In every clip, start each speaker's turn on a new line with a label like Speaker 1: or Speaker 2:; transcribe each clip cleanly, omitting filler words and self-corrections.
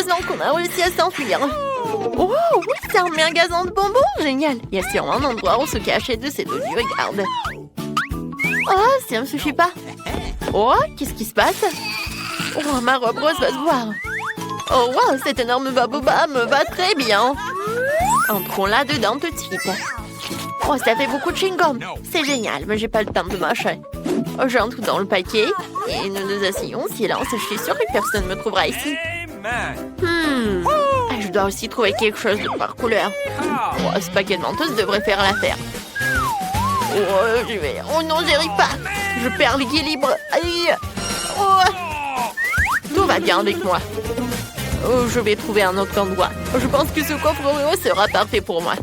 Speaker 1: Heureusement qu'on a réussi à s'enfuir. Oh, oui, c'est un magasin de bonbons. Génial. Il y a sûrement un endroit où se cacher de ces odieux gardes. Oh, ça ne me suffit pas. Oh, qu'est-ce qui se passe? Oh, ma robe rose va se voir. Oh, wow, cette énorme baboba me va très bien. Entrons là-dedans tout de suite. Oh, ça fait beaucoup de chewing-gum. C'est génial, mais j'ai pas le temps de mâcher. Oh, j'entre dans le paquet et nous nous asseyons. Silence, je suis sûre que personne ne me trouvera ici. Je dois aussi trouver quelque chose de par couleur. Oh, ce paquet de mentos devrait faire l'affaire. Oh non, j'y arrive pas. Je perds l'équilibre. Aïe. Oh. Tout va bien avec moi. Oh, je vais trouver un autre endroit. Je pense que ce coffre Oreo sera parfait pour moi.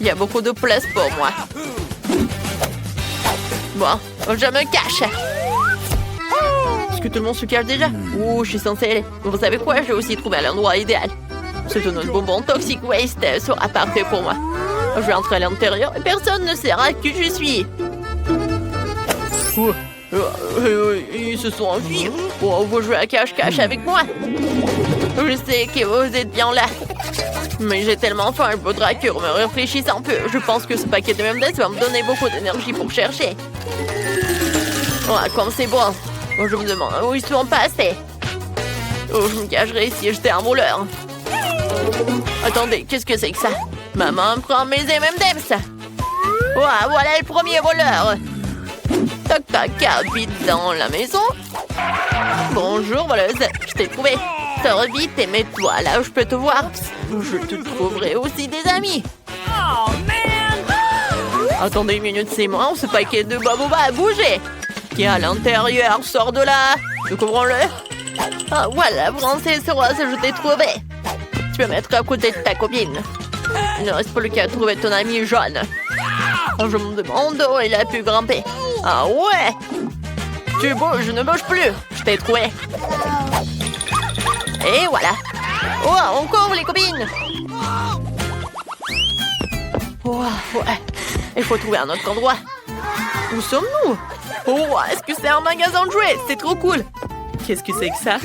Speaker 1: Il y a beaucoup de place pour moi. Bon, je me cache. Est-ce que tout le monde se cache déjà? Oh, je suis censée aller. Vous savez quoi? J'ai aussi trouvé l'endroit idéal. Ce tonneau de bonbons Toxic Waste sera parfait pour moi. Je vais entrer à l'intérieur et personne ne saura qui je suis. Ils se sont enfuis. Oh, vous jouez à cache-cache avec moi. Je sais que vous êtes bien là. Mais j'ai tellement faim, il faudra que je me réfléchisse un peu. Je pense que ce paquet de M&M's va me donner beaucoup d'énergie pour chercher. Oh, comme c'est bon. Oh, je me demande où ils sont passés. Oh, je me cacherai si j'étais un voleur. Attendez, qu'est-ce que c'est que ça? Maman prend mes M&M's. Oh, voilà le premier voleur. Toc toc, habite dans la maison. Bonjour, voleuse. Je t'ai trouvé. Sors vite et mets-toi là où je peux te voir. Je te trouverai aussi des amis. Oh, man! Attendez une minute, c'est moi ou ce paquet de baboba a bougé? Qui est à l'intérieur? Sors de là. Découvrons-le. Ah, voilà, princesse rose, je t'ai trouvé. Tu peux mettre à côté de ta copine. Il ne reste plus qu'à trouver ton ami jaune. Je me demande où il a pu grimper. Ah ouais! Tu bouges, je ne bouge plus. Je t'ai trouvé. Et voilà. Oh, on court les copines. Oh, ouais. Il faut trouver un autre endroit. Où sommes-nous? Oh, est-ce que c'est un magasin de jouets? C'est trop cool. Qu'est-ce que c'est que ça?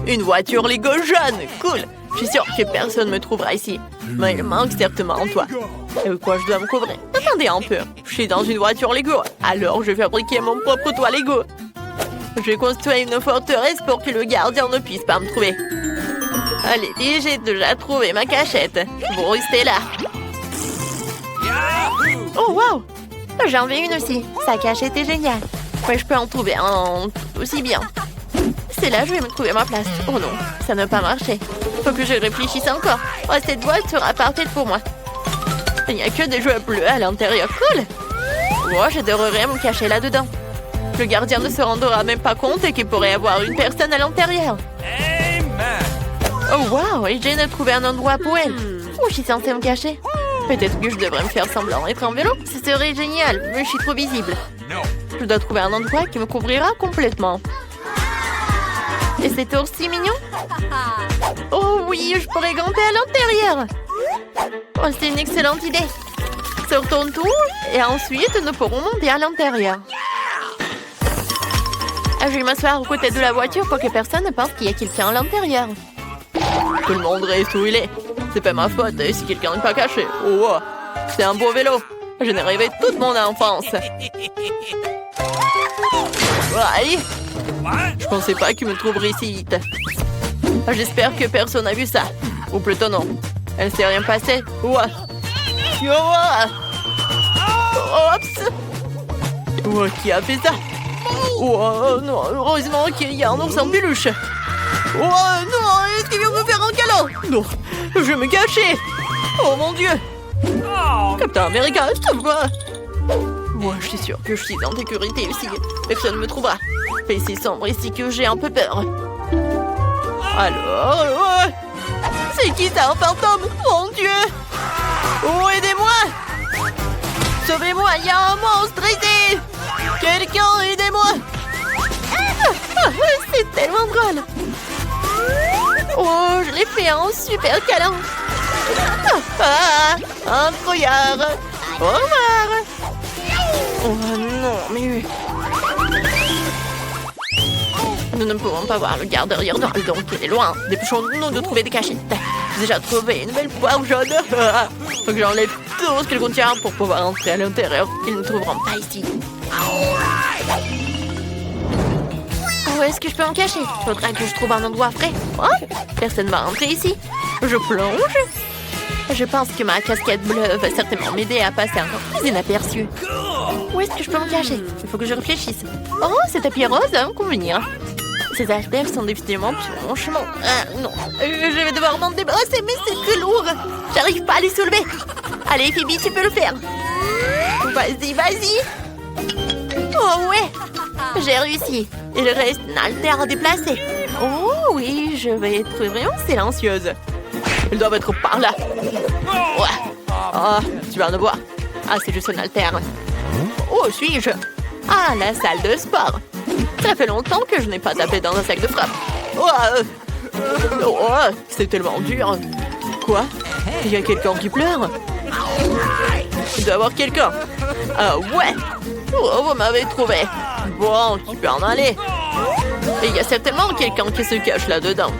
Speaker 1: Une voiture Lego jaune. Cool. Je suis sûre que personne ne me trouvera ici. Mais il manque certainement toi. Et quoi je dois me couvrir? Attendez un peu. Je suis dans une voiture Lego. Alors je vais fabriquer mon propre toit Lego. Je vais construire une forteresse pour que le gardien ne puisse pas me trouver. Allez, j'ai déjà trouvé ma cachette. Vous restez là. Oh, wow! J'en veux une aussi. Sa cachette est géniale. Ouais, je peux en trouver un aussi bien. C'est là que je vais me trouver ma place. Oh non, ça n'a pas marché. Faut que je réfléchisse encore. Oh, cette boîte sera parfaite pour moi. Il n'y a que des jouets bleus à l'intérieur. Cool! Moi, j'adorerais me cacher là-dedans. Le gardien ne se rendra même pas compte qu'il pourrait y avoir une personne à l'intérieur. Oh, wow! Et j'ai trouvé un endroit pour elle. Où je suis censée me cacher? Peut-être que je devrais me faire semblant être en vélo. Ce serait génial, mais je suis trop visible. Je dois trouver un endroit qui me couvrira complètement. Et c'est aussi mignon. Oh oui, je pourrais grimper à l'intérieur. Oh, c'est une excellente idée. Sortons tout et ensuite nous pourrons monter à l'intérieur. Je vais m'asseoir aux côtés de la voiture pour que personne ne pense qu'il y a quelqu'un à l'intérieur. Tout le monde reste où il est. C'est pas ma faute si quelqu'un n'est pas caché. Oh, c'est un beau vélo. Je n'ai rêvé toute mon enfance. Oh, allez. Je pensais pas qu'il me trouverait ici. J'espère que personne n'a vu ça. Ou plutôt non. Elle s'est rien passé. Ouah. Oups. Ouah, qui a fait ça? Oh non, heureusement qu'il y a un ours en peluche. Oh non, est-ce qu'il vient me faire un câlin? Non, je vais me cacher. Oh mon Dieu. Captain America, sauve-moi. Moi, je suis sûre que je suis en sécurité ici. Personne ne me trouvera. Mais c'est sombre ici que j'ai un peu peur. Alors, c'est qui ça, un fantôme? Mon Dieu. Oh, aidez-moi. Sauvez-moi, il y a un monstre ici. Quelqu'un, aidez-moi. C'est tellement drôle. Oh, je l'ai fait un super câlin. Incroyable. Au revoir. Oh non, mais... Nous ne pouvons pas voir le garde derrière nous, donc il est loin. Tâchons-nous de trouver des cachettes. J'ai déjà trouvé une belle poire jaune. Faut que j'enlève tout ce qu'elle contient pour pouvoir entrer à l'intérieur. Ils ne trouveront pas ici. Où est-ce que je peux en cacher? Il faudra que je trouve un endroit frais. Oh, personne ne va rentrer ici. Je plonge. Je pense que ma casquette bleue va certainement m'aider à passer encore plus inaperçu. Où est-ce que je peux me cacher? Il faut que je réfléchisse. Oh, ce tapis rose va me convenir. Ces icebergs sont définitivement plus mon chemin. Non, je vais devoir m'en débarrasser, mais c'est très lourd. J'arrive pas à les soulever. Allez, Phoebe, tu peux le faire. Vas-y, vas-y. Oh ouais, j'ai réussi. Il reste une haltère à déplacer. Oh oui, je vais être vraiment silencieuse. Ils doivent être par là. Ouais. Oh, tu vas en voir. Ah, c'est juste une haltère. Où suis-je? Ah, la salle de sport. Ça fait longtemps que je n'ai pas tapé dans un sac de frappe. Oh, c'est tellement dur. Quoi? Il y a quelqu'un qui pleure? Il doit y avoir quelqu'un. Ah ouais. Oh, vous m'avez trouvé. Bon, tu peux en aller. Et il y a certainement quelqu'un qui se cache là-dedans.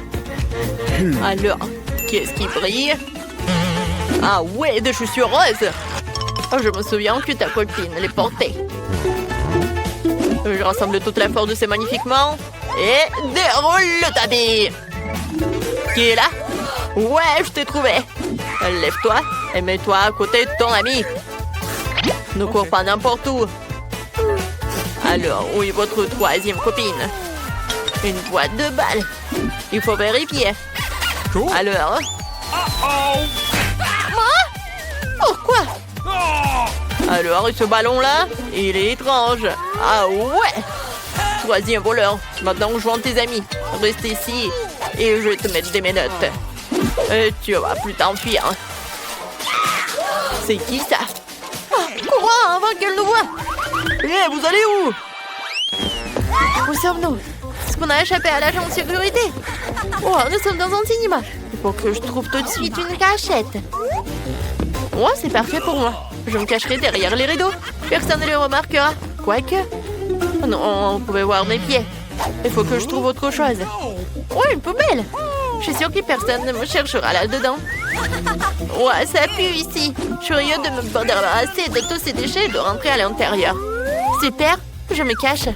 Speaker 1: Alors, qu'est-ce qui brille? Ah ouais, des chaussures roses. Oh, je me souviens que ta copine les portait. Je rassemble toute la force de ces magnifiquement et déroule le tapis. Qui est là? Ouais, je t'ai trouvé. Lève-toi et mets-toi à côté de ton ami. Ne cours pas n'importe où. Alors, où est votre troisième copine? Une boîte de balles. Il faut vérifier. Alors? Pourquoi? Alors, ce ballon-là, il est étrange. Ah ouais! Troisième voleur. Maintenant, joins tes amis. Reste ici et je vais te mettre des menottes. Et tu vas plus t'enfuir. C'est qui ça? Courons avant qu'elle nous voie. Hé, vous allez où? Où sommes-nous? Est-ce qu'on a échappé à l'agent de sécurité? Oh, nous sommes dans un cinéma. Il faut que je trouve tout de suite une cachette. Oh, c'est parfait pour moi. Je me cacherai derrière les rideaux. Personne ne le remarquera. Quoique... Non, on pouvait voir mes pieds. Il faut que je trouve autre chose. Oh, une poubelle. Je suis sûre que personne ne me cherchera là-dedans. Ouais, ça pue ici. Je suis curieux de me débarrasser de tous ces déchets et de rentrer à l'intérieur. Super, je me cache.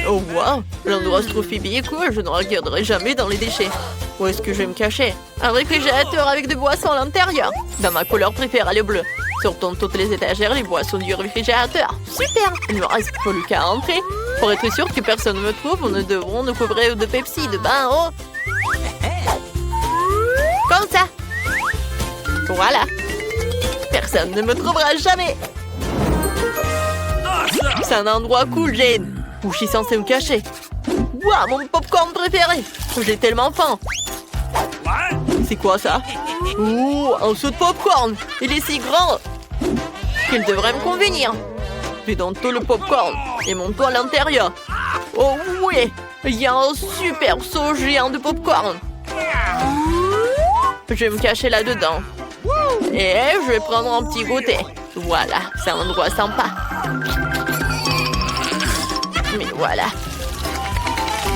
Speaker 1: Oh wow, l'endroit se trouve Phoebe cool, je ne regarderai jamais dans les déchets. Où est-ce que je vais me cacher? Un réfrigérateur avec des boissons à l'intérieur. Dans ma couleur préférée, le bleu. Sortons toutes les étagères les boissons du réfrigérateur. Super, il ne me reste plus qu'à entrer. Pour être sûr que personne ne me trouve, nous devrons nous couvrir de Pepsi, de bain en haut. Comme ça. Voilà. Personne ne me trouvera jamais. C'est un endroit cool, Jane. Où je suis censée me cacher. Waouh, mon popcorn préféré. J'ai tellement faim. C'est quoi ça? Ouh, un seau de popcorn. Il est si grand qu'il devrait me convenir. J'ai dans tout le popcorn et mon toit à l'intérieur. Oh oui, il y a un super seau géant de popcorn. Je vais me cacher là-dedans. Et je vais prendre un petit goûter. Voilà, c'est un endroit sympa. Mais voilà.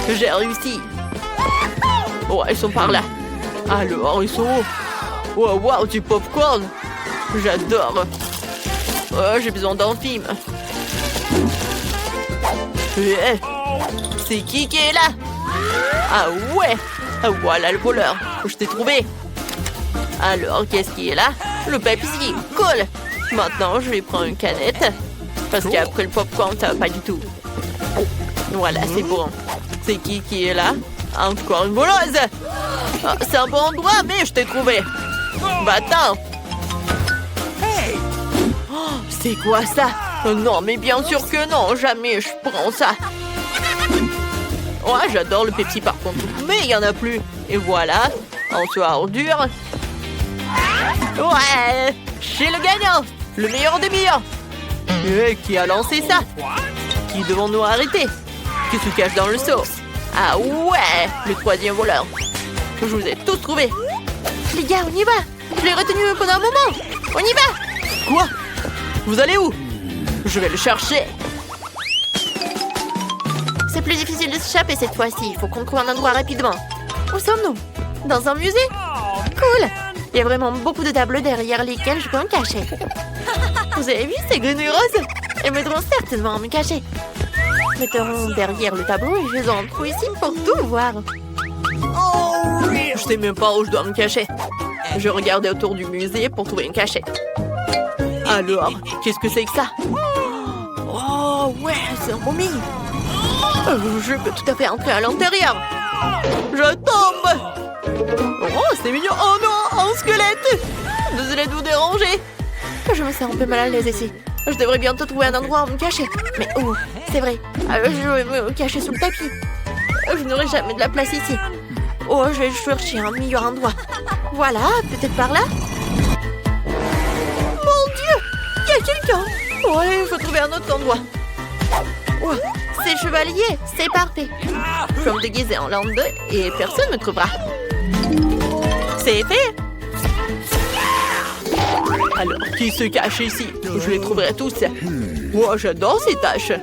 Speaker 1: J'ai réussi. Oh, ils sont par là. Alors, ils sont où? Oh, wow, du popcorn. J'adore. Oh, j'ai besoin d'un film. C'est qui est là? Ah ouais. Voilà le voleur. Je t'ai trouvé. Alors, qu'est-ce qui est là? Le Pepsi. Cool. Maintenant, je vais prendre une canette. Parce qu'après le popcorn, ça va pas du tout. Voilà, c'est bon. C'est qui est là? Encore une voleuse. Oh, c'est un bon endroit, mais je t'ai trouvé. Va-t'en. Oh, c'est quoi ça? Non, mais bien sûr que non. Jamais je prends ça. Ouais, j'adore le Pepsi par contre. Mais il n'y en a plus. Et voilà, un seau à ordures. Ouais, j'ai le gagnant. Le meilleur des meilleurs. Et qui a lancé ça? Qui devons-nous arrêter? Qui se cache dans le seau? Ah ouais, le troisième voleur. Je vous ai tous trouvés. Les gars, on y va. Je l'ai retenu pendant un moment. On y va. Quoi? Vous allez où? Je vais le chercher. C'est plus difficile de s'échapper cette fois-ci. Il faut qu'on trouve un endroit rapidement. Où sommes-nous? Dans un musée? Cool! Il y a vraiment beaucoup de tableaux derrière lesquels je peux me cacher. Vous avez vu ces grenouilles roses? Elles m'aideront certainement à me cacher. Mettrons derrière le tableau et faisons un trou ici pour tout voir. Je sais même pas où je dois me cacher. Je regardais autour du musée pour trouver une cachette. Alors, qu'est-ce que c'est que ça? Oh, ouais, c'est un momie. Je peux tout à fait entrer à l'intérieur. Je tombe. Oh, c'est mignon. Oh non, un squelette. Désolé de vous déranger. Je me sens un peu mal à l'aise ici. Je devrais bientôt trouver un endroit où me cacher. Mais où? C'est vrai. Je vais me cacher sous le tapis. Je n'aurai jamais de la place ici. Oh, je vais chercher un meilleur endroit. Voilà, peut-être par là. Mon Dieu, il y a quelqu'un. Ouais, il faut trouver un autre endroit. Ouais, c'est chevalier, c'est parfait. Je vais me déguiser en lande et personne ne me trouvera. C'est fait. Alors, qui se cache ici? Je les trouverai tous. Oh, j'adore ces tâches.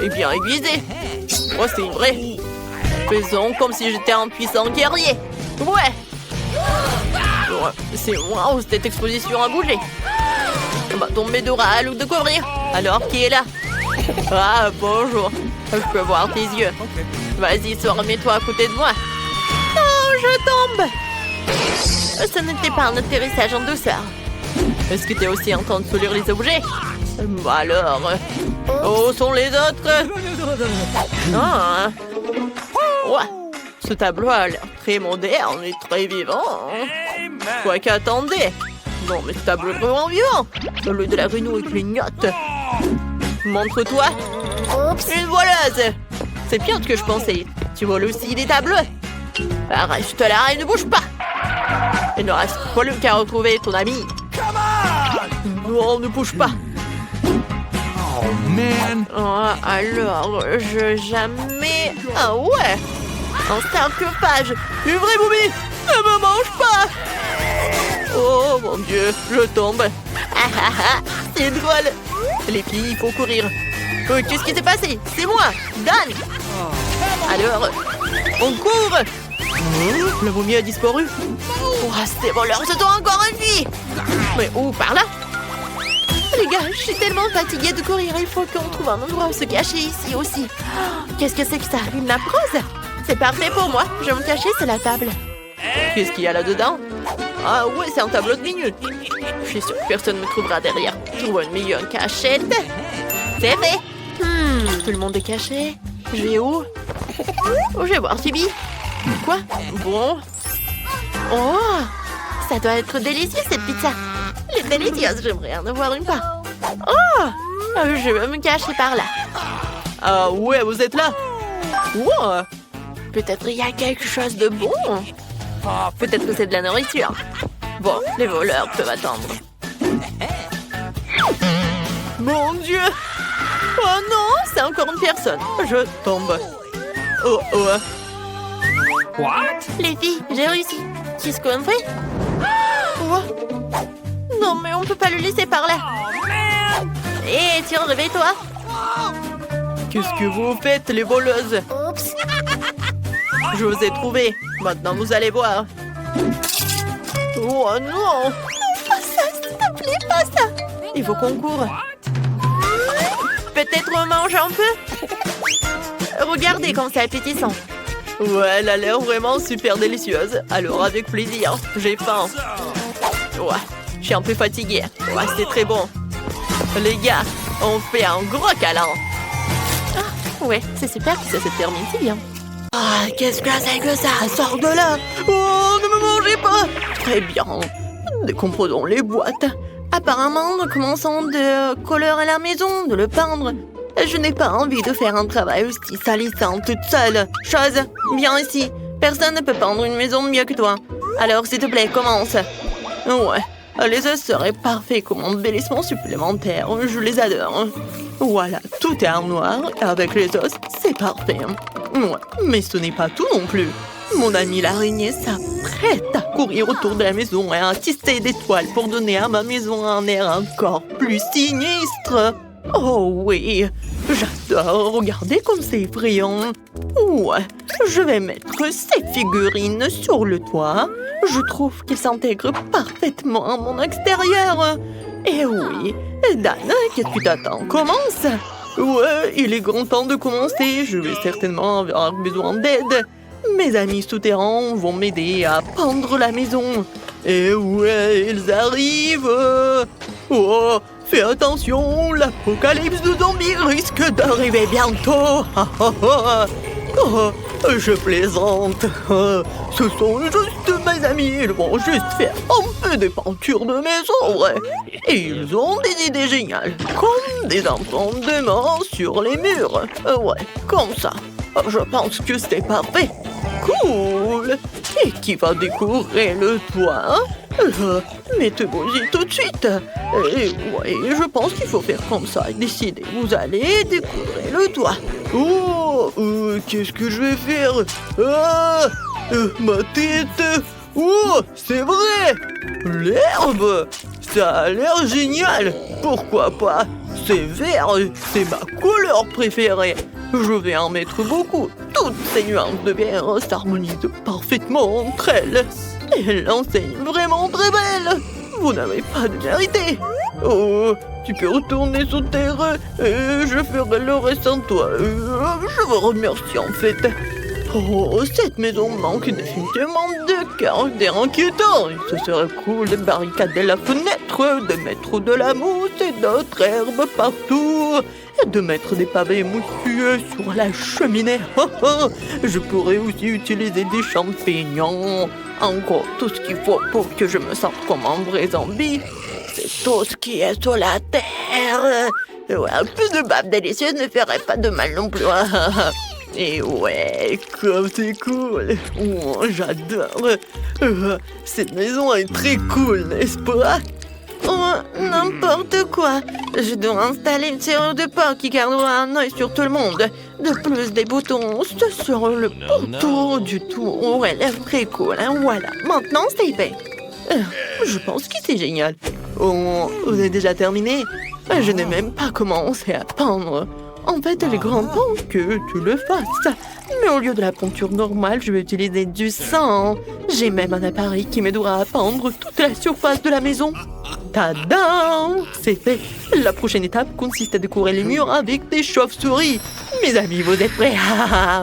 Speaker 1: Et bien aiguisé. Oh, c'est vrai. Faisons comme si j'étais un puissant guerrier. Ouais. C'est moi où cette exposition a bougé. Bah, tomber de râle ou de courir. Alors, qui est là? Ah, bonjour. Je peux voir tes yeux. Vas-y, remets-toi à côté de moi. Oh, je tombe. Ce n'était pas un atterrissage en douceur. Est-ce que tu es aussi en train de soulire les objets? Bah alors... Où sont les autres? Ah. Ouais. Ce tableau a l'air très moderne et très vivant. Quoi qu'attendez. Non, mais ce tableau est vraiment vivant. Celui de la grenouille clignote. Montre-toi. Une voleuse. C'est pire que je pensais. Tu voles aussi des tableaux. Reste là et ne bouge pas. Il ne reste plus qu'à retrouver ton ami. Non, ne bouge pas.
Speaker 2: Oh, man.
Speaker 1: Oh, alors, jamais... Ah ouais. Un sarcophage. Une vraie momie. Ne me mange pas. Oh mon Dieu, je tombe. Ah ah ah, c'est drôle. Les filles, il faut courir. Qu'est-ce qui s'est passé? C'est moi, Dan. Alors, on court. La momie a disparu. Oh, ces voleurs se sont encore enfuis. Mais où? Par là? Les gars, je suis tellement fatiguée de courir. Il faut qu'on trouve un endroit où se cacher ici aussi. Qu'est-ce que c'est que ça? Une nappe rose? C'est parfait pour moi. Je vais me cacher sur la table. Qu'est-ce qu'il y a là-dedans? Ah ouais, c'est un tableau de minutes. Je suis sûre que personne ne me trouvera derrière. Trouve une meilleure cachette. C'est fait. Tout le monde est caché. Je vais où? Oh, je vais voir Subi. Quoi? Bon. Oh, ça doit être délicieux cette pizza. Elle est délicieuse, j'aimerais en avoir une part. Oh, je vais me cacher par là. Ah ouais, vous êtes là? Wow. Peut-être il y a quelque chose de bon. Peut-être que c'est de la nourriture. Bon, les voleurs peuvent attendre. Mon Dieu! Oh non, c'est encore une personne. Je tombe. Oh oh.
Speaker 2: What?
Speaker 1: Les filles, j'ai réussi. Qu'est-ce qu'on fait? Oh. Non, mais on peut pas le laisser par là. Hé, tiens, réveille-toi. Qu'est-ce que vous faites, les voleuses? Oups. Je vous ai trouvé. Maintenant, vous allez voir. Oh non! Pas ça, s'il te plaît, pas ça. Il faut qu'on court. Peut-être on mange un peu? Regardez comme c'est appétissant. Ouais, elle a l'air vraiment super délicieuse. Alors, avec plaisir. J'ai faim. Ouais, je suis un peu fatiguée. Ouais, c'est très bon. Les gars, on fait un gros câlin. Ah, ouais, c'est super que ça se termine si bien. Ah, qu'est-ce que c'est que ça? Sors de là! Oh, ne me mangez pas! Très bien. Décomposons les boîtes. Apparemment, nous commençons de colorer la maison, de le peindre. Je n'ai pas envie de faire un travail aussi salissant toute seule. Chose, viens ici. Personne ne peut peindre une maison mieux que toi. Alors, s'il te plaît, commence. Ouais, les os seraient parfaits comme embellissement supplémentaire. Je les adore. Voilà, tout est en noir. Avec les os, c'est parfait. Ouais, mais ce n'est pas tout non plus. Mon ami l'araignée s'apprête à courir autour de la maison et à tisser des toiles pour donner à ma maison un air encore plus sinistre. Oh oui, j'adore. Regardez comme c'est effrayant. Ouais, je vais mettre ces figurines sur le toit. Je trouve qu'ils s'intègrent parfaitement à mon extérieur. Et oui, Dan, qu'est-ce que tu t'attends? Commence! Ouais, il est grand temps de commencer. Je vais certainement avoir besoin d'aide. Mes amis souterrains vont m'aider à pendre la maison. Et ouais, ils arrivent. Oh, fais attention, l'apocalypse de zombies risque d'arriver bientôt. Oh, je plaisante. Ce sont juste mes amis. Ils vont juste faire un peu de peinture de maison. Et ils ont des idées géniales. Comme des empreintes sur les murs. Ouais, comme ça. Je pense que c'est parfait. Cool. Et qui va décorer le toit? Mettez-vous-y tout de suite. Et ouais, je pense qu'il faut faire comme ça. Décidez, vous allez décorer le toit. Oh, qu'est-ce que je vais faire? Ma tête. Oh, c'est vrai. L'herbe. Ça a l'air génial. Pourquoi pas? C'est vert, c'est ma couleur préférée. Je vais en mettre beaucoup. Toutes ces nuances de vert s'harmonisent parfaitement entre elles. Et l'enseigne vraiment très belle. Vous n'avez pas de vérité. Oh, tu peux retourner sur terre et je ferai le reste sans toi. Je vous remercie en fait. Oh, cette maison manque définitivement de caractère inquiétant. Ce serait cool de barricader la fenêtre, de mettre de la mousse et d'autres herbes partout, et de mettre des pavés moussueux sur la cheminée. Je pourrais aussi utiliser des champignons. Encore tout ce qu'il faut pour que je me sente comme un vrai zombie. C'est tout ce qui est sur la terre. Ouais, un peu de bave délicieuse ne ferait pas de mal non plus. Et ouais, comme c'est cool. Oh, j'adore. Cette maison est très cool, n'est-ce pas? Oh, n'importe quoi. Je dois installer une serrure de porte qui gardera un œil sur tout le monde. De plus, des boutons sur le poteau du tour. Elle est très cool, hein. Voilà, maintenant c'est fait. Je pense que c'est génial. Oh, vous avez déjà terminé? Je n'ai même pas commencé à peindre. En fait, il est grand temps que tu le fasses. Mais au lieu de la peinture normale, je vais utiliser du sang. J'ai même un appareil qui m'aidera à peindre toute la surface de la maison. Tadam! C'est fait. La prochaine étape consiste à décorer les murs avec des chauves-souris. Mes amis, vous êtes prêts?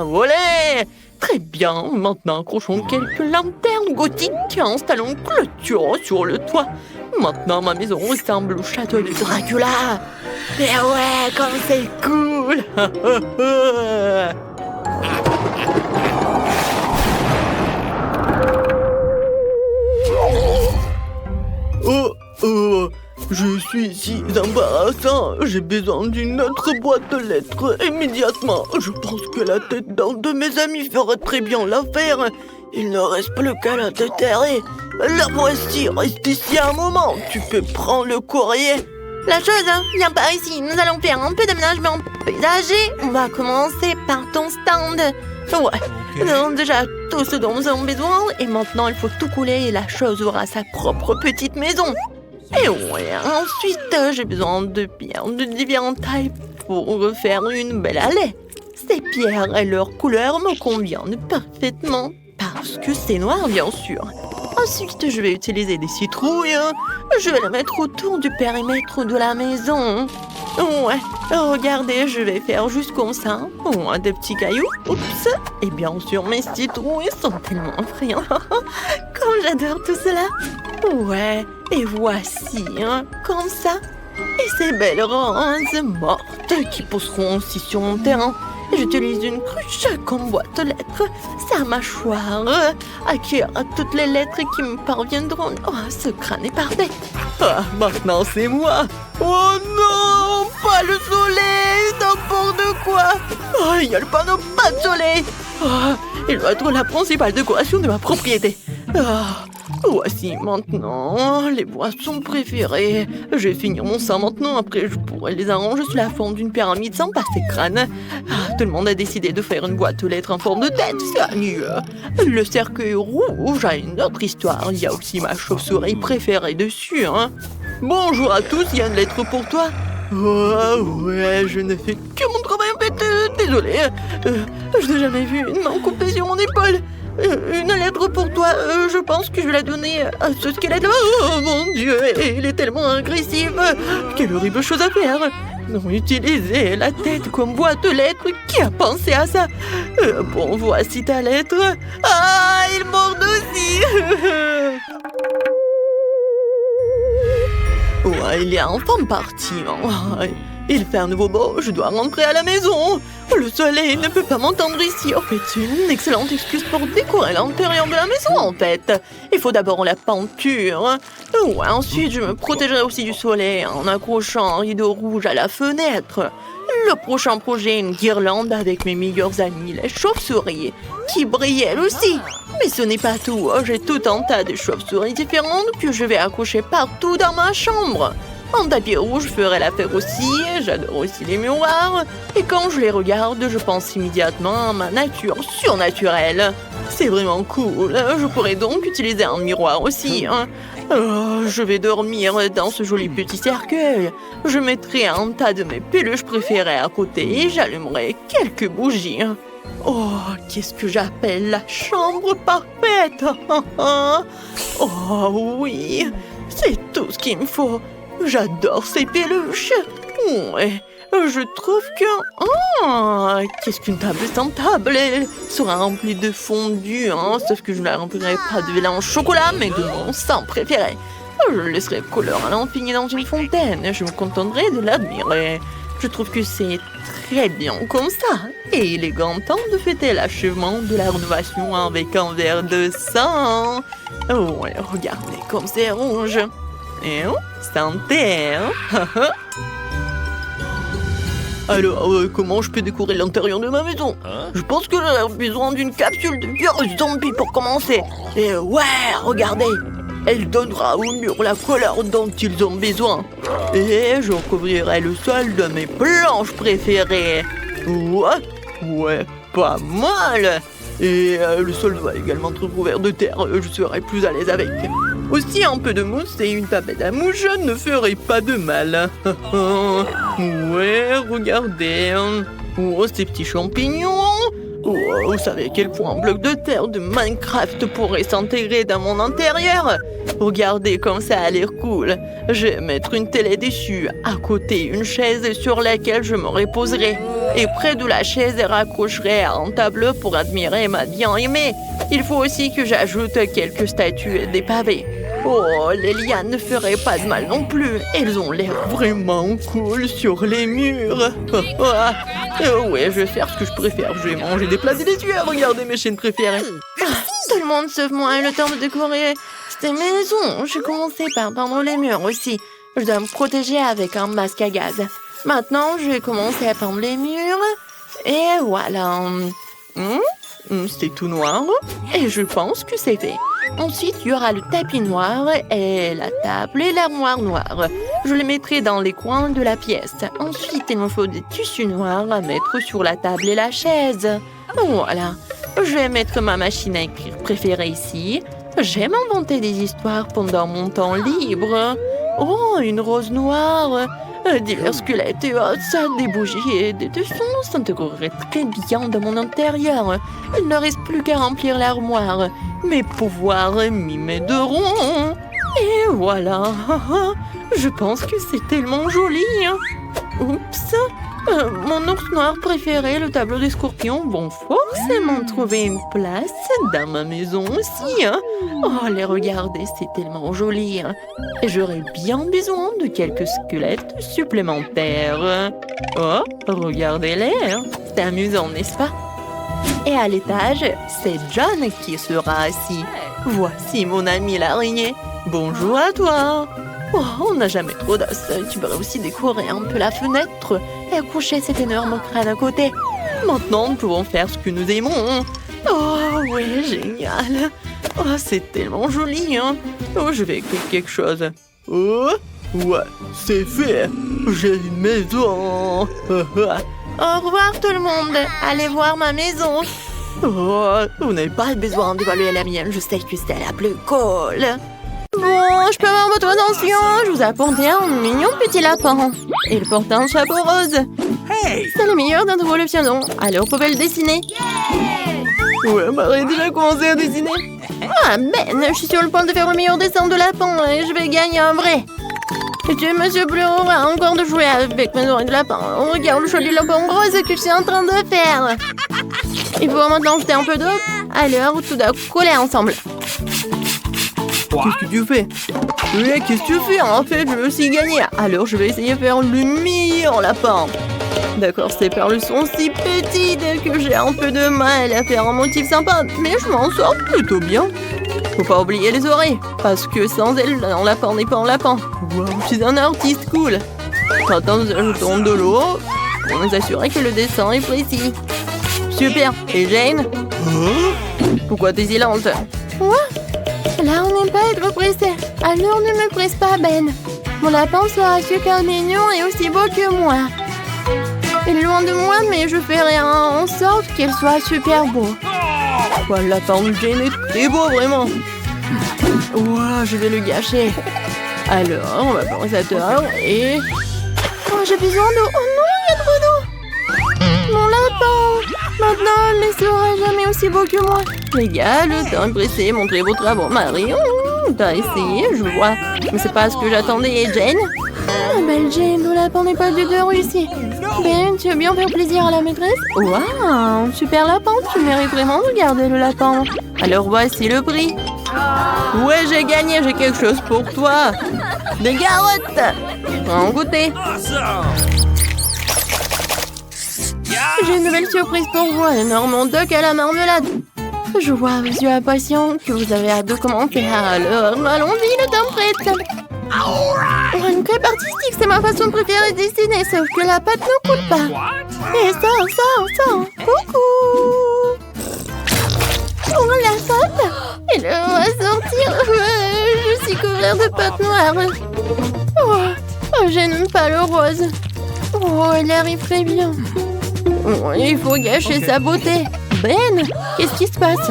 Speaker 1: Olé! Très bien. Maintenant, accrochons quelques lanternes gothiques et installons une clôture sur le toit. Maintenant, ma maison ressemble au château de Dracula. Mais ouais, comme c'est cool! Je suis si embarrassant. J'ai besoin d'une autre boîte de lettres immédiatement. Je pense que la tête d'un de mes amis ferait très bien l'affaire. Il ne reste plus qu'à la déterrer. La voici, reste ici un moment. Tu peux prendre le courrier. La chose, viens par ici. Nous allons faire un peu d'aménagement paysager. On va commencer par ton stand. Ouais, nous avons déjà tout ce dont nous avons besoin. Et maintenant, il faut tout couler et la chose aura sa propre petite maison. Et ouais, ensuite, j'ai besoin de pierres de différentes tailles pour faire une belle allée. Ces pierres et leur couleur me conviennent parfaitement. Parce que c'est noir, bien sûr. Ensuite, je vais utiliser des citrouilles. Je vais les mettre autour du périmètre de la maison. Ouais, regardez, je vais faire juste comme ça. Des petits cailloux. Oups. Et bien sûr, mes citrouilles sont tellement effrayants. Comme j'adore tout cela. Ouais, et voici, comme ça. Et ces belles roses mortes qui pousseront aussi sur mon terrain. J'utilise une cruche comme boîte de lettres. Sa mâchoire accueillera toutes les lettres qui me parviendront. Oh, ce crâne est parfait. Ah, maintenant c'est moi. Oh non, pas le soleil, n'importe quoi. Oh, il y a le panneau pas de soleil. Oh, il doit être la principale décoration de ma propriété. Voici maintenant les boissons préférées. Je vais finir mon sang maintenant, après je pourrai les arranger sous la forme d'une pyramide sans passer crâne. Tout le monde a décidé de faire une boîte aux lettres en forme de tête, c'est mieux. Le cercueil rouge a une autre histoire, il y a aussi ma chauve-souris préférée dessus. Bonjour à tous, il y a une lettre pour toi. Oh, ouais, je ne fais que mon travail en fait. Désolé. Je n'ai jamais vu une main coupée sur mon épaule. Une lettre pour toi. Je pense que je vais la donner à ce squelette-là. Oh mon Dieu, il est tellement agressif. Quelle horrible chose à faire. Non, utiliser la tête comme boîte de lettres. Qui a pensé à ça? Bon, voici ta lettre. Ah, il mord aussi. Ouais, il est enfin parti. Hein. Il fait un nouveau beau, je dois rentrer à la maison. Le soleil ne peut pas m'entendre ici. En fait, c'est une excellente excuse pour décorer l'intérieur de la maison, en fait. Il faut d'abord la peinture. Ouais, ensuite, je me protégerai aussi du soleil en accrochant un rideau rouge à la fenêtre. Le prochain projet, une guirlande avec mes meilleurs amis, les chauves-souris, qui brillent elles aussi. Mais ce n'est pas tout. J'ai tout un tas de chauves-souris différentes que je vais accrocher partout dans ma chambre. Un tapis rouge ferait l'affaire aussi, j'adore aussi les miroirs. Et quand je les regarde, je pense immédiatement à ma nature surnaturelle. C'est vraiment cool, je pourrais donc utiliser un miroir aussi. Hein. Oh, je vais dormir dans ce joli petit cercueil. Je mettrai un tas de mes peluches préférées à côté et j'allumerai quelques bougies. Oh, qu'est-ce que j'appelle la chambre parfaite. Oh oui, c'est tout ce qu'il me faut. J'adore ces peluches. Ouais, je trouve que... Oh, qu'est-ce qu'une table sans table? Elle sera remplie de fondu, hein, sauf que je ne la remplirai pas de lait en chocolat, mais de mon sang préféré. Je laisserai couleur à l'infini dans une fontaine. Je me contenterai de l'admirer. Je trouve que c'est très bien comme ça. Et il est grand temps de fêter l'achèvement de la rénovation avec un verre de sang. Oh, ouais, regardez comme c'est rouge. Et santé, hein? Alors, comment je peux décorer l'intérieur de ma maison? Je pense que j'ai besoin d'une capsule de virus zombie pour commencer. Et ouais, regardez, elle donnera aux murs la couleur dont ils ont besoin. Et je recouvrirai le sol de mes planches préférées. Ouais, pas mal. Et le sol doit également être recouvert de terre, je serai plus à l'aise avec. Aussi, un peu de mousse et une tapette à mouche ne ferait pas de mal. Ouais, regardez. Oh, ces petits champignons. Oh, vous savez à quel point un bloc de terre de Minecraft pourrait s'intégrer dans mon intérieur? Regardez comme ça a l'air cool. Je vais mettre une télé dessus, à côté une chaise sur laquelle je me reposerai. Et près de la chaise, je raccrocherai un tableau pour admirer ma bien-aimée. Il faut aussi que j'ajoute quelques statues et des pavés. Oh, les lianes ne feraient pas de mal non plus. Elles ont l'air vraiment cool sur les murs. Ouais, je vais faire ce que je préfère. Je vais manger des plats délicieux. Regardez mes chaînes préférées. Tout le monde sauf moi. Le temps de décorer cette maison. J'ai commencé par peindre les murs aussi. Je dois me protéger avec un masque à gaz. Maintenant, je vais commencer à peindre les murs. Et voilà. C'est tout noir. Et je pense que c'est fait. Ensuite, il y aura le tapis noir et la table et l'armoire noire. Je les mettrai dans les coins de la pièce. Ensuite, il me faut des tissus noirs à mettre sur la table et la chaise. Voilà. Je vais mettre ma machine à écrire préférée ici. J'aime inventer des histoires pendant mon temps libre. Oh, une rose noire. Divers squelettes et os, des bougies et des dessins s'intégreraient très bien dans mon intérieur. Il ne reste plus qu'à remplir l'armoire. Mes pouvoirs m'y m'aideront. Et voilà. Je pense que c'est tellement joli. Oups. Mon ours noir préféré, le tableau des scorpions, vont forcément trouver une place dans ma maison aussi. Oh, les regarder, c'est tellement joli. Et j'aurais bien besoin de quelques squelettes supplémentaires. Oh, regardez-les. C'est amusant, n'est-ce pas? Et à l'étage, c'est John qui sera assis. Voici mon ami l'araignée. Bonjour à toi. Oh, on n'a jamais trop d'os. Tu pourrais aussi décorer un peu la fenêtre et accrocher cet énorme crâne à côté. Maintenant, nous pouvons faire ce que nous aimons. Oh, ouais, génial. Oh, c'est tellement joli. Oh, je vais écrire quelque chose. Oh, ouais, c'est fait. J'ai une maison. Au revoir tout le monde. Allez voir ma maison. Oh, vous n'avez pas besoin d'évaluer la mienne. Je sais que c'est la plus cool. Bon, Bonjour, je peux avoir votre attention? Je vous apporte un mignon petit lapin. Il porte un chapeau rose.
Speaker 2: Hey!
Speaker 1: C'est le meilleur d'entre vous le piano. Alors, vous pouvez le dessiner. Ouais, Marie a déjà commencé à dessiner. Ah, Ben, je suis sur le point de faire le meilleur dessin de lapin et je vais gagner un vrai. Et tu, Monsieur Bleu, a encore de jouer avec mes oreilles de lapin. Regarde le joli lapin rose que je suis en train de faire. Il faut maintenant jeter un peu d'eau. Alors, tout doit coller ensemble. Qu'est-ce que tu fais? Oui, qu'est-ce que tu fais? En fait, je veux aussi gagner. Alors, je vais essayer de faire le meilleur lapin. D'accord, ces perles sont si petites que j'ai un peu de mal à faire un motif sympa. Mais je m'en sors plutôt bien. Faut pas oublier les oreilles. Parce que sans elles, un lapin n'est pas un lapin. Wow, je suis un artiste cool. Maintenant, je tombe de l'eau pour nous assurer que le dessin est précis. Super. Et Jane? Pourquoi t'es silente? Quoi? Là, on n'aime pas être pressé. Alors ne me presse pas, Ben. Mon lapin sera super mignon et aussi beau que moi. Il est loin de moi, mais je ferai en sorte qu'il soit super beau. Oh, le lapin de Jane est très beau, vraiment. Ouah, je vais le gâcher. Alors, on va prendre cette heure et... Oh, j'ai besoin d'eau. Oh non, il y a trop d'eau. Mon lapin. Maintenant, il ne sera jamais aussi beau que moi. Les gars, le temps est pressé. Montrez vos travaux. Marie, t'as essayé, je vois. Mais c'est pas ce que j'attendais. Et Jane? Ah, belle Jane, le lapin n'est pas du tout réussi. Ben, tu veux bien faire plaisir à la maîtresse? Waouh, super lapin. Tu mérites vraiment de garder le lapin. Alors voici le prix. Ouais, j'ai gagné. J'ai quelque chose pour toi. Des carottes. En goûter. J'ai une nouvelle surprise pour vous, un énorme duck à la marmelade. Je vois à vos yeux impatients que vous avez hâte de commencer. Alors, allons-y, le temps prête. Une crêpe artistique, c'est ma façon préférée de dessiner, sauf que la pâte ne coule pas. Et ça. Coucou. Oh, la pâte. Elle va sortir. Je suis couverte de pâte noire. Oh, je n'aime pas le rose. Oh, elle arrive très bien. Oh, il faut gâcher sa beauté. Ben, qu'est-ce qui se passe?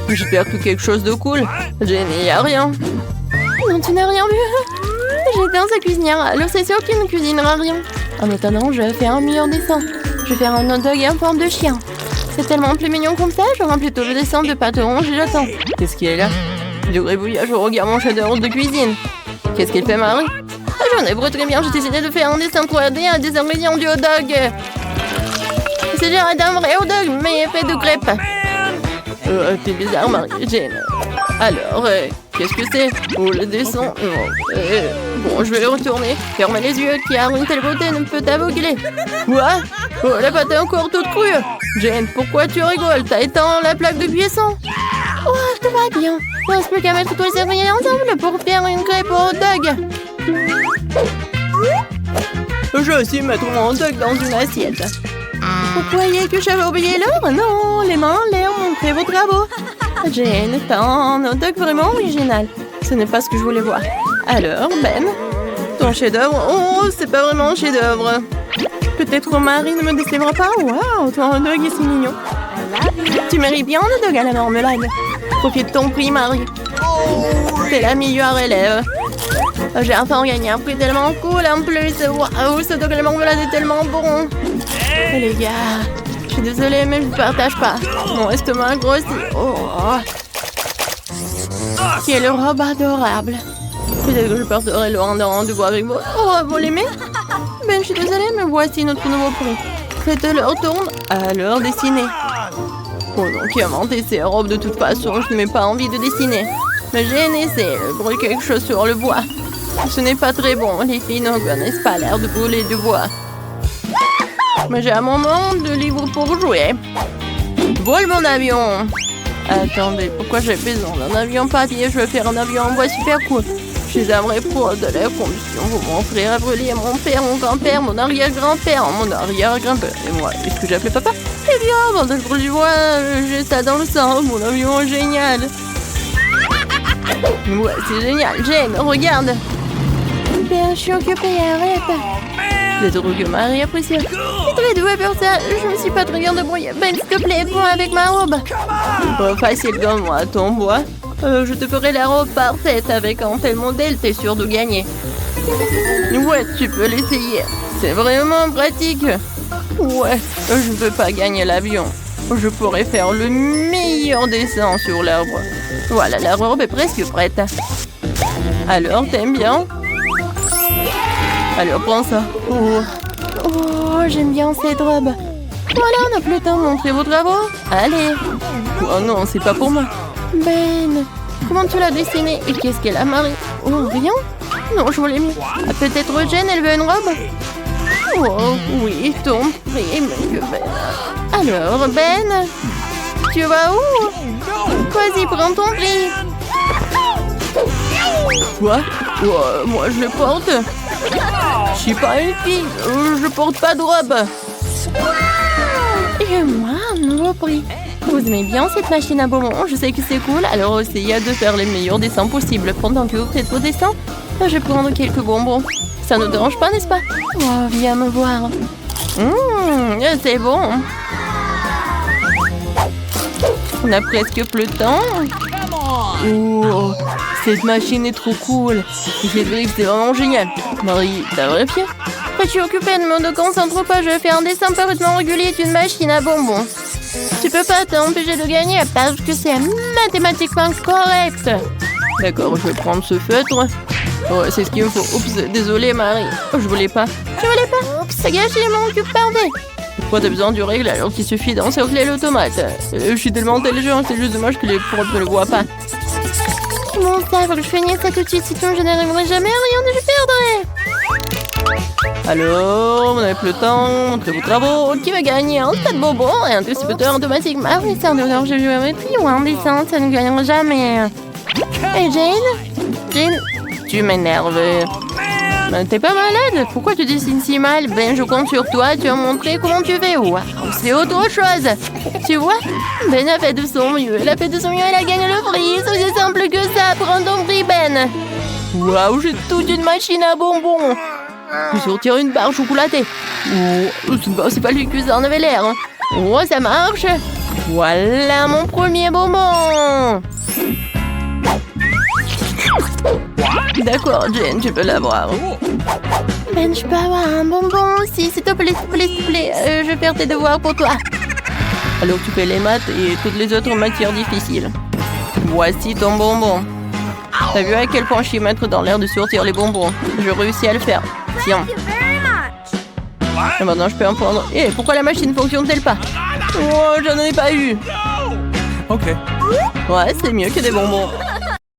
Speaker 1: J'espère que quelque chose de cool. Jane, il n'y a rien. Non, tu n'as rien vu. J'étais dans sa cuisinière, alors c'est sûr qu'il ne cuisinera rien. En attendant, je vais faire un meilleur dessin. Je vais faire un hot dog en forme de chien. C'est tellement plus mignon comme ça, j'aurai plutôt le dessin de pâte orange et j'attends. Qu'est-ce qu'il est là? Du gribouillage, je regarde mon chef-d'œuvre de cuisine. Qu'est-ce qu'il fait, Marie? J'en ai très bien, j'ai décidé de faire un dessin 3D à des ingrédients du hot dog. C'est genre d'un vrai hot dog, mais fait de crêpes. T'es bizarre, Marie-Jane. Alors, qu'est-ce que c'est? Oh, le dessin. Bon, je vais le retourner. Fermez les yeux, car une telle beauté ne peut t'aveugler. Quoi? Oh, la pâte est encore toute crue. Jane, pourquoi tu rigoles? T'as éteint la plaque de cuisson? Oh, tout va bien. Il ne reste plus qu'à mettre tous les ingrédients ensemble pour faire une crêpe au hot dog. Je vais aussi mettre mon hot dog dans une assiette. Vous croyez que j'avais oublié l'heure? Non, les mains en l'air, montrez vos travaux. Jane, t'as un hot dog vraiment original. Ce n'est pas ce que je voulais voir. Alors, Ben, ton chef-d'œuvre? Oh, c'est pas vraiment un chef-d'œuvre. Peut-être Marie ne me décevra pas. Waouh, ton hot dog est si mignon. Tu mérites bien un hot dog à la marmelade. Profite de ton prix, Marie. T'es la meilleure élève. J'ai enfin gagné un prix tellement cool en plus. Waouh, ce dog à la marmelade est tellement bon. Les gars, je suis désolée, mais je ne partage pas. Mon estomac grossit. Oh. Quelle robe adorable. Peut-être que je porterai le rendez-vous avec vous. Oh, vous l'aimez? Ben, je suis désolée, mais voici notre nouveau prix. Faites leur tourne, alors dessinez. Oh non, qui a inventé ces robes de toute façon? Je n'ai pas envie de dessiner. Mais j'ai essayé de brûler quelque chose sur le bois. Ce n'est pas très bon. Les filles ne connaissent pas l'air de brûler du bois. Mais j'ai un moment de libre pour jouer. Vole mon avion. Attendez, pourquoi j'ai besoin d'un avion papier? Je vais faire un avion en bois super cool. Je suis un vrai pro de la conduction. Mon frère a brûlé, mon père, mon grand-père, mon arrière-grand-père, mon arrière-grand-père. Et moi, est-ce que j'appelais papa? Eh bien, avant de brûler du bois, j'ai ça dans le sang. Mon avion est génial. Ouais, c'est génial. Jane, regarde. Ben, je suis occupée, arrête. C'est trop que Marie apprécie. C'est très doué pour ça. Je me suis pas très bien débrouillée. Ben, s'il te plaît, prends avec ma robe. Pas facile comme moi, ton bois. Je te ferai la robe parfaite avec un tel modèle, t'es sûr de gagner. Ouais, tu peux l'essayer. C'est vraiment pratique. Ouais, je ne veux pas gagner l'avion. Je pourrais faire le meilleur dessin sur l'arbre. Voilà, la robe est presque prête. Alors, t'aimes bien? Alors, prends ça. Oh, j'aime bien cette robe. Voilà, on n'a plus le temps de montrer vos travaux. Allez. Oh non, c'est pas pour moi. Ben, comment tu l'as dessinée? Et qu'est-ce qu'elle a, Marie? Oh, rien? Non, je voulais mieux. Ah, peut-être Jen, elle veut une robe? Oh, oui, ton prix, monsieur Ben. Alors, Ben, tu vas où? Vas-y, prends ton prix. Quoi? Oh, moi, je le porte. Je suis pas une fille, je porte pas de robe. Et moi, un nouveau prix. Vous aimez bien cette machine à bonbons? Je sais que c'est cool, alors essayez de faire les meilleurs dessins possibles. Pendant que vous faites vos dessins, je vais prendre quelques bonbons. Ça ne dérange pas, n'est-ce pas? Oh, viens me voir. C'est bon. On a presque plus de temps. Oh, cette machine est trop cool. J'ai trouvé que c'est vraiment génial. Marie, t'as vérifié? Quand tu es occupée, ne me concentre pas. Je vais faire un dessin parfaitement régulier d'une machine à bonbons. Tu peux pas t'empêcher de gagner parce que c'est mathématiquement correct. D'accord, je vais prendre ce feutre. Ouais, c'est ce qu'il me faut. Oups, désolée Marie. Oh, je voulais pas. Je voulais pas. Oups, ça gâche mon cube parfait. Pourquoi t'as besoin du règle alors qu'il suffit d'encercler l'automate? Je suis tellement intelligent, c'est juste dommage que les profs ne le voient pas. Mon ça, faut que je finisse ça tout de suite, sinon je n'arriverai jamais à rien et je perdrai. Alors, vous n'avez plus le temps, montrez vos travaux. Qui va gagner un tas de bonbons et un distributeur automatique? Ah oui, c'est un donneur de géométrie ou un dessin, ça ne gagnera jamais. Et Jane, tu m'énerves. Ben, t'es pas malade? Pourquoi tu dessines si mal? Ben, je compte sur toi, tu vas montrer comment tu fais. Wow, c'est autre chose. Tu vois? Ben a fait de son mieux. Elle a fait de son mieux, elle a gagné le prix. C'est aussi simple que ça. Prends ton prix, Ben. Waouh, j'ai toute une machine à bonbons. Je vais sortir une barre chocolatée. Oh, c'est pas lui que ça en avait l'air. Oh, ça marche. Voilà mon premier bonbon. D'accord, Jen, tu peux l'avoir. Ben, je peux avoir un bonbon aussi, s'il te plaît, s'il te plaît, s'il te plaît. Je vais faire tes devoirs pour toi. Alors tu fais les maths et toutes les autres matières difficiles. Voici ton bonbon. T'as vu à quel point je suis maître dans l'air de sortir les bonbons? Je réussis à le faire. Tiens. Et maintenant je peux en prendre. Et pourquoi la machine ne fonctionne-t-elle pas? Oh, j'en ai pas eu.
Speaker 2: Ok.
Speaker 1: Ouais, c'est mieux que des bonbons.